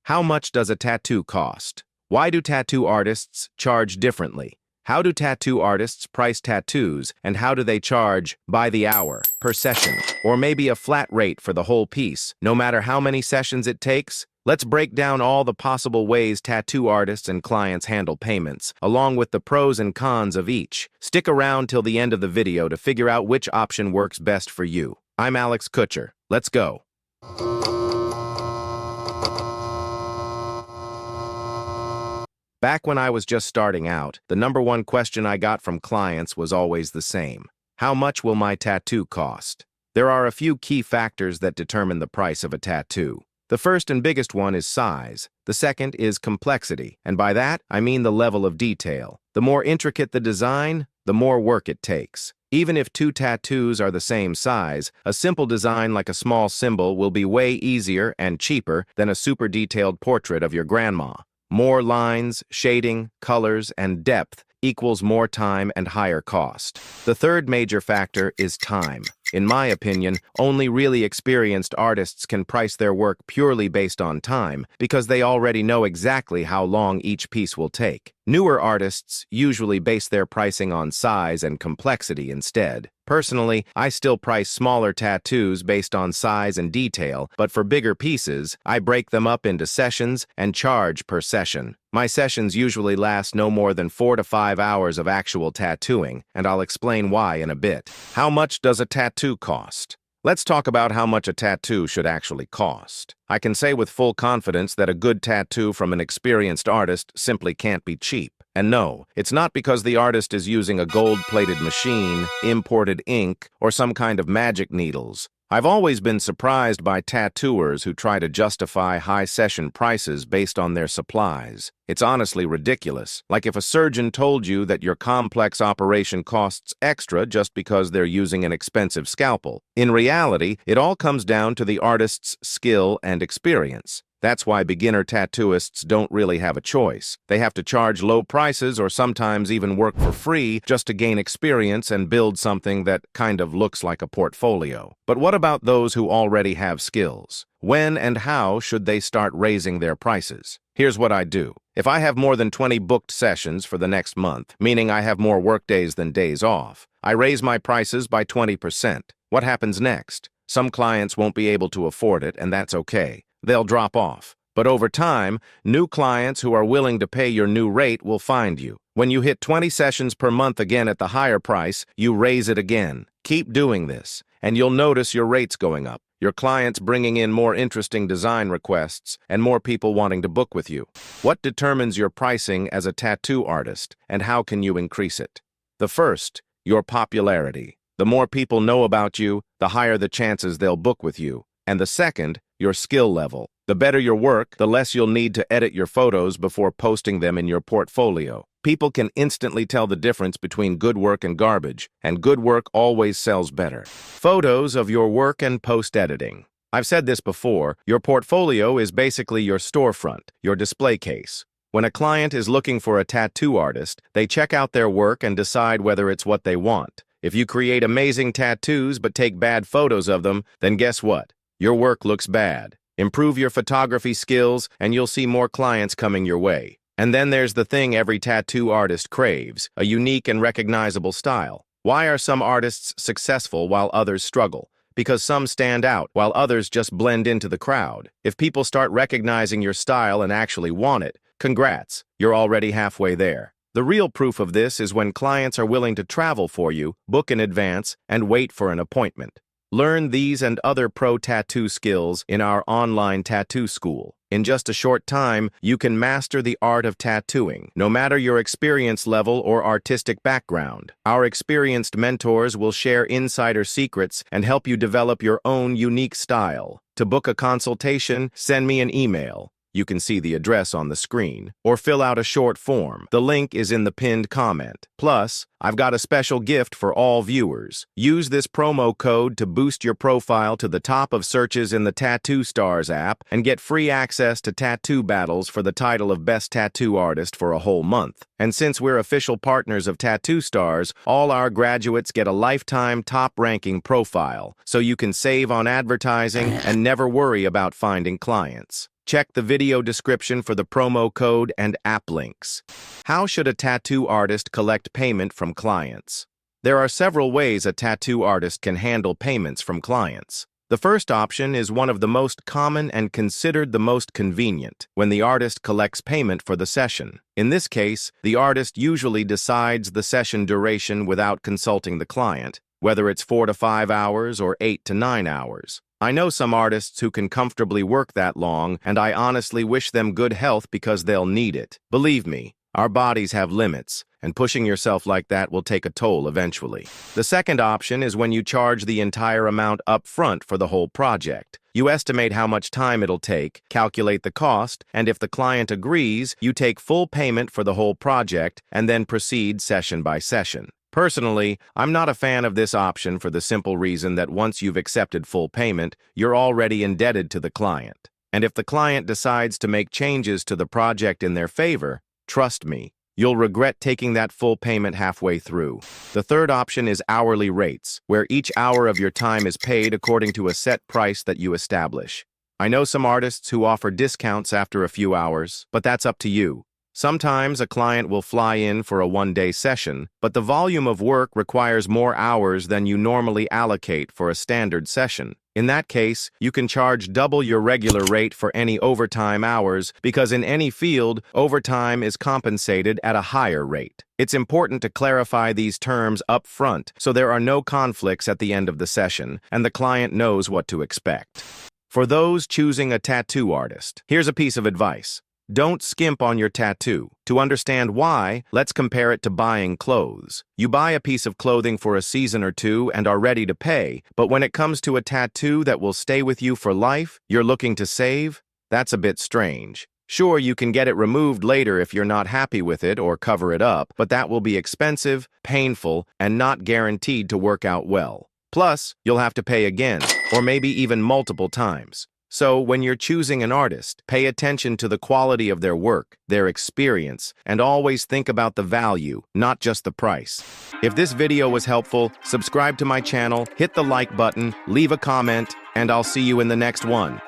How much does a tattoo cost? Why do tattoo artists charge differently? How do tattoo artists price tattoos, and how do they charge by the hour, per session, or maybe a flat rate for the whole piece, no matter how many sessions it takes? Let's break down all the possible ways tattoo artists and clients handle payments, along with the pros and cons of each. Stick around till the end of the video to figure out which option works best for you. I'm Alex Kutcher. Let's go. Back when I was just starting out, the number one question I got from clients was always the same. How much will my tattoo cost? There are a few key factors that determine the price of a tattoo. The first and biggest one is size. The second is complexity, and by that, I mean the level of detail. The more intricate the design, the more work it takes. Even if two tattoos are the same size, a simple design like a small symbol will be way easier and cheaper than a super detailed portrait of your grandma. More lines, shading, colors, and depth equals more time and higher cost. The third major factor is time. In my opinion, only really experienced artists can price their work purely based on time because they already know exactly how long each piece will take. Newer artists usually base their pricing on size and complexity instead. Personally, I still price smaller tattoos based on size and detail, but for bigger pieces, I break them up into sessions and charge per session. My sessions usually last no more than 4 to 5 hours of actual tattooing, and I'll explain why in a bit. How much does a tattoo cost? Let's talk about how much a tattoo should actually cost. I can say with full confidence that a good tattoo from an experienced artist simply can't be cheap. And no, it's not because the artist is using a gold-plated machine, imported ink, or some kind of magic needles. I've always been surprised by tattooers who try to justify high session prices based on their supplies. It's honestly ridiculous, like if a surgeon told you that your complex operation costs extra just because they're using an expensive scalpel. In reality, it all comes down to the artist's skill and experience. That's why beginner tattooists don't really have a choice. They have to charge low prices or sometimes even work for free just to gain experience and build something that kind of looks like a portfolio. But what about those who already have skills? When and how should they start raising their prices? Here's what I do. If I have more than 20 booked sessions for the next month, meaning I have more work days than days off, I raise my prices by 20%. What happens next? Some clients won't be able to afford it, and that's okay. They'll drop off. But over time, new clients who are willing to pay your new rate will find you. When you hit 20 sessions per month again at the higher price, you raise it again. Keep doing this, and you'll notice your rates going up, your clients bringing in more interesting design requests, and more people wanting to book with you. What determines your pricing as a tattoo artist, and how can you increase it? The first, your popularity. The more people know about you, the higher the chances they'll book with you. And the second, your skill level. The better your work, the less you'll need to edit your photos before posting them in your portfolio. People can instantly tell the difference between good work and garbage, and good work always sells better. Photos of your work and post-editing. I've said this before, your portfolio is basically your storefront, your display case. When a client is looking for a tattoo artist, they check out their work and decide whether it's what they want. If you create amazing tattoos but take bad photos of them, then guess what? Your work looks bad. Improve your photography skills, and you'll see more clients coming your way. And then there's the thing every tattoo artist craves, a unique and recognizable style. Why are some artists successful while others struggle? Because some stand out, while others just blend into the crowd. If people start recognizing your style and actually want it, congrats, you're already halfway there. The real proof of this is when clients are willing to travel for you, book in advance, and wait for an appointment. Learn these and other pro tattoo skills in our online tattoo school. In just a short time, you can master the art of tattooing, no matter your experience level or artistic background. Our experienced mentors will share insider secrets and help you develop your own unique style. To book a consultation, send me an email. You can see the address on the screen, or fill out a short form. The link is in the pinned comment. Plus, I've got a special gift for all viewers. Use this promo code to boost your profile to the top of searches in the Tattoo Stars app and get free access to tattoo battles for the title of Best Tattoo Artist for a whole month. And since we're official partners of Tattoo Stars, all our graduates get a lifetime top-ranking profile, so you can save on advertising and never worry about finding clients. Check the video description for the promo code and app links. How should a tattoo artist collect payment from clients? There are several ways a tattoo artist can handle payments from clients. The first option is one of the most common and considered the most convenient, when the artist collects payment for the session. In this case, the artist usually decides the session duration without consulting the client, whether it's 4 to 5 hours or 8 to 9 hours. I know some artists who can comfortably work that long, and I honestly wish them good health because they'll need it. Believe me, our bodies have limits, and pushing yourself like that will take a toll eventually. The second option is when you charge the entire amount up front for the whole project. You estimate how much time it'll take, calculate the cost, and if the client agrees, you take full payment for the whole project and then proceed session by session. Personally, I'm not a fan of this option for the simple reason that once you've accepted full payment, you're already indebted to the client. And if the client decides to make changes to the project in their favor, trust me, you'll regret taking that full payment halfway through. The third option is hourly rates, where each hour of your time is paid according to a set price that you establish. I know some artists who offer discounts after a few hours, but that's up to you. Sometimes a client will fly in for a one-day session, but the volume of work requires more hours than you normally allocate for a standard session. In that case, you can charge double your regular rate for any overtime hours because in any field, overtime is compensated at a higher rate. It's important to clarify these terms up front so there are no conflicts at the end of the session and the client knows what to expect. For those choosing a tattoo artist, here's a piece of advice. Don't skimp on your tattoo. To understand why, let's compare it to buying clothes. You buy a piece of clothing for a season or two and are ready to pay, but when it comes to a tattoo that will stay with you for life, you're looking to save? That's a bit strange. Sure, you can get it removed later if you're not happy with it or cover it up, but that will be expensive, painful, and not guaranteed to work out well. Plus, you'll have to pay again, or maybe even multiple times. So, when you're choosing an artist, pay attention to the quality of their work, their experience, and always think about the value, not just the price. If this video was helpful, subscribe to my channel, hit the like button, leave a comment, and I'll see you in the next one.